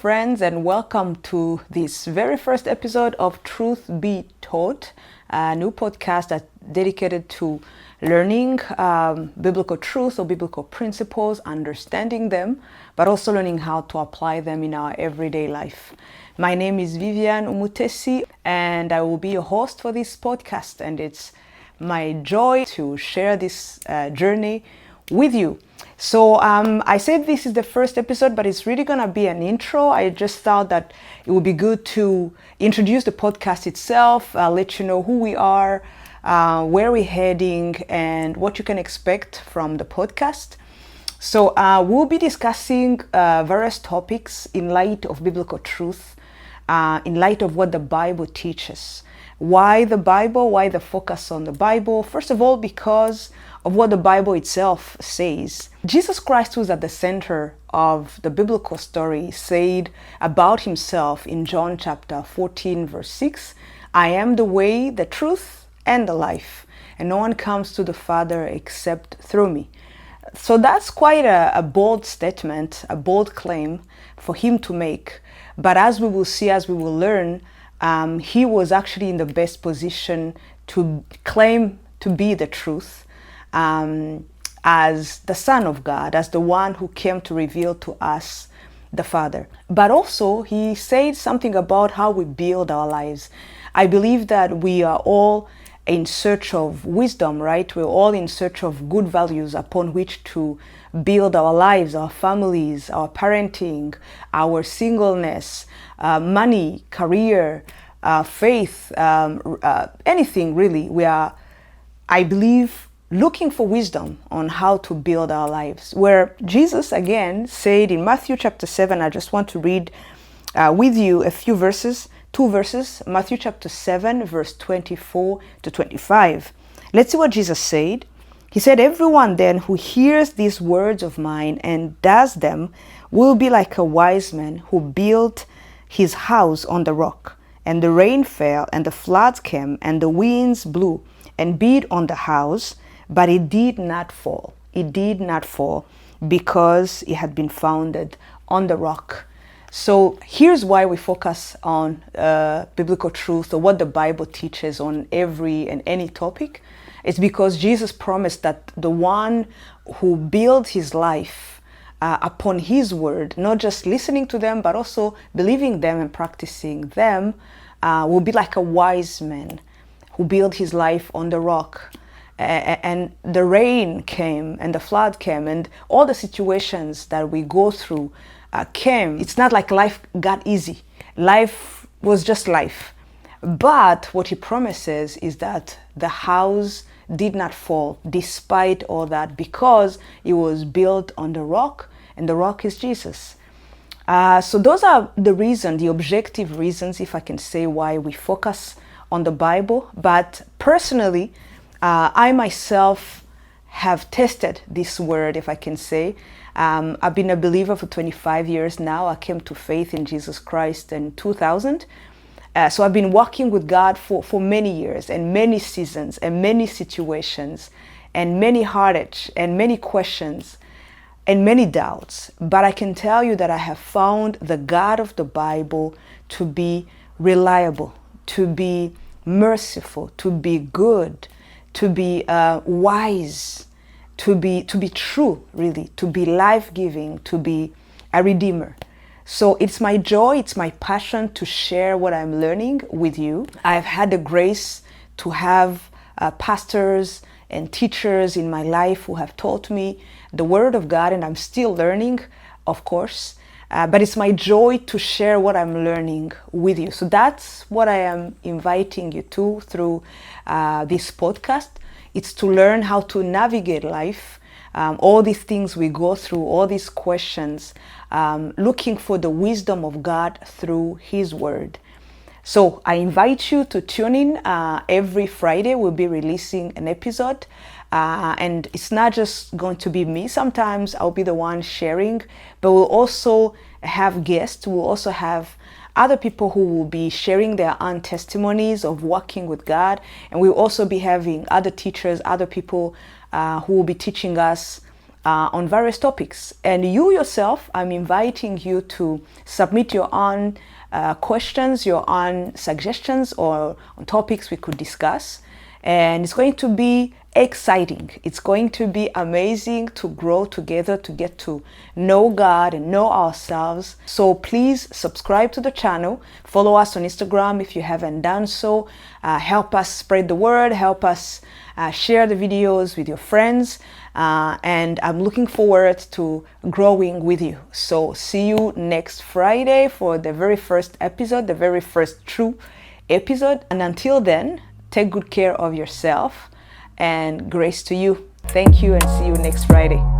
friends, and welcome to this very first episode of Truth Be Taught, a new podcast that's dedicated to learning biblical truth or biblical principles, understanding them, but also learning how to apply them in our everyday life. My name is Vivian Umutesi, and I will be your host for this podcast, and it's my joy to share this journey with you. So I said this is the first episode, but it's really going to be an intro. I just thought that it would be good to introduce the podcast itself, let you know who we are, where we're heading, and what you can expect from the podcast. So we'll be discussing various topics in light of biblical truth, in light of what the Bible teaches. Why the Bible? Why the focus on the Bible? First of all, because of what the Bible itself says. Jesus Christ, who's at the center of the biblical story, said about himself in John chapter 14, verse 6, "I am the way, the truth, and the life, and no one comes to the Father except through me." So that's quite a bold statement, a bold claim for him to make. But as we will see, as we will learn, he was actually in the best position to claim to be the truth, as the Son of God, as the one who came to reveal to us the Father. But also, he said something about how we build our lives. I believe that we are all in search of wisdom, right? We're all in search of good values upon which to build our lives, our families, our parenting, our singleness, money, career, faith, anything really. We are, I believe, looking for wisdom on how to build our lives. Where Jesus again said in Matthew chapter 7, I just want to read with you a few verses, two verses, Matthew chapter 7, verse 24 to 25. Let's see what Jesus said. He said, "Everyone then who hears these words of mine and does them will be like a wise man who built his house on the rock. And the rain fell, and the floods came, and the winds blew and beat on the house, but it did not fall." It did not fall because it had been founded on the rock. So here's why we focus on biblical truth, or what the Bible teaches on every and any topic. It's because Jesus promised that the one who builds his life upon his word, not just listening to them, but also believing them and practicing them, will be like a wise man who built his life on the rock. And the rain came, and the flood came, and all the situations that we go through came. It's not like life got easy. Life was just life. But what he promises is that the house did not fall despite all that, because it was built on the rock, and the rock is Jesus. So those are the reasons, the objective reasons, if I can say, why we focus on the Bible. But personally, I myself have tested this word, if I can say. I've been a believer for 25 years now. I came to faith in Jesus Christ in 2000. So I've been walking with God for many years, and many seasons, and many situations, and many heartaches, and many questions, and many doubts. But I can tell you that I have found the God of the Bible to be reliable, to be merciful, to be good, to be wise, to be true, really, to be life-giving, to be a redeemer. So it's my joy, it's my passion to share what I'm learning with you. I've had the grace to have pastors and teachers in my life who have taught me the Word of God, and I'm still learning, of course. But it's my joy to share what I'm learning with you. So that's what I am inviting you to through this podcast. It's to learn how to navigate life, all these things we go through, all these questions, looking for the wisdom of God through His Word. So I invite you to tune in. Every Friday we'll be releasing an episode. And it's not just going to be me. Sometimes I'll be the one sharing, but we'll also have guests. We'll also have other people who will be sharing their own testimonies of walking with God. And we'll also be having other teachers, other people who will be teaching us on various topics. And you yourself, I'm inviting you to submit your own questions, your own suggestions, or on topics we could discuss. And it's going to be exciting. It's going to be amazing to grow together, to get to know God and know ourselves. So please subscribe to the channel. Follow us on Instagram if you haven't done so. Help us spread the word. Help us share the videos with your friends. And I'm looking forward to growing with you. So see you next Friday for the very first episode, the very first true episode. And until then, take good care of yourself, and grace to you. Thank you, and see you next Friday.